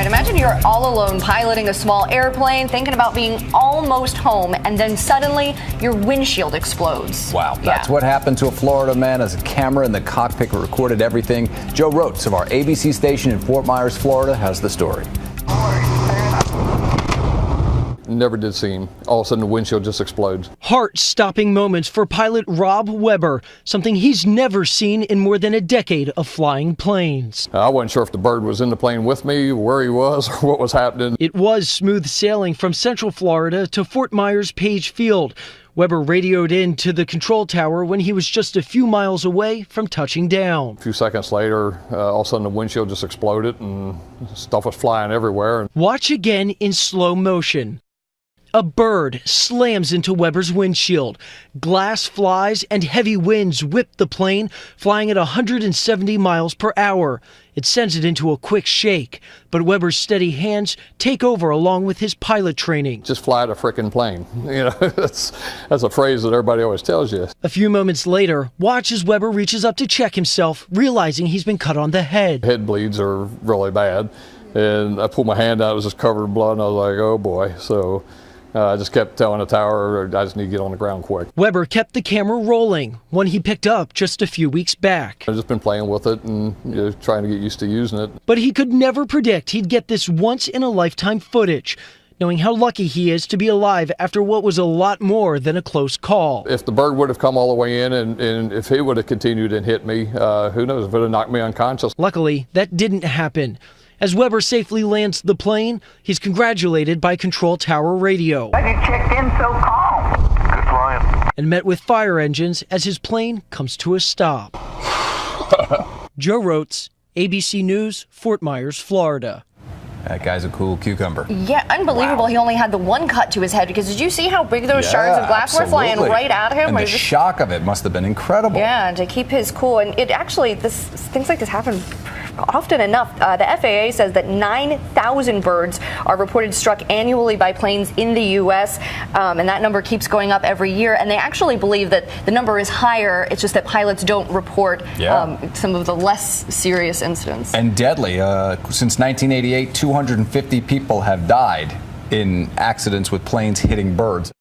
right, imagine you're all alone piloting a small airplane, thinking about being almost home, and then suddenly your windshield explodes. Wow, that's what happened to a Florida man as a camera in the cockpit recorded everything. Joe Rotes of our ABC station in Fort Myers, Florida, has the story. Never did see him. All of a sudden the windshield just explodes. Heart-stopping moments for pilot Rob Weber, something he's never seen in more than a decade of flying planes. I wasn't sure if the bird was in the plane with me, where he was, or what was happening. It was smooth sailing from Central Florida to Fort Myers Page Field. Weber radioed in to the control tower when he was just a few miles away from touching down. A few seconds later, all of a sudden the windshield just exploded and stuff was flying everywhere. Watch again in slow motion. A bird slams into Weber's windshield. Glass flies and heavy winds whip the plane, flying at 170 miles per hour. It sends it into a quick shake, but Weber's steady hands take over along with his pilot training. Just fly the frickin' plane. You know, that's a phrase that everybody always tells you. A few moments later, watch as Weber reaches up to check himself, realizing he's been cut on the head. Head bleeds are really bad, and I pulled my hand out, it was just covered in blood, and I was like, oh boy. So I just kept telling the tower, I just need to get on the ground quick. Weber kept the camera rolling, one he picked up just a few weeks back. I've just been playing with it and trying to get used to using it. But he could never predict he'd get this once-in-a-lifetime footage, knowing how lucky he is to be alive after what was a lot more than a close call. If the bird would have come all the way in and if he would have continued and hit me, who knows, if it would have knocked me unconscious. Luckily, that didn't happen. As Weber safely lands the plane, he's congratulated by control tower radio. I just checked in so calm. Good flying. And met with fire engines as his plane comes to a stop. Joe Rotes, ABC News, Fort Myers, Florida. That guy's a cool cucumber. Yeah, unbelievable. Wow. He only had the one cut to his head, because did you see how big those shards of glass were flying right at him? And the shock of it must have been incredible. Yeah, to keep his cool. And it actually, things like this happen often enough. The FAA says that 9,000 birds are reported struck annually by planes in the U.S., and that number keeps going up every year. And they actually believe that the number is higher. It's just that pilots don't report some of the less serious incidents. And deadly. Since 1988, 250 people have died in accidents with planes hitting birds.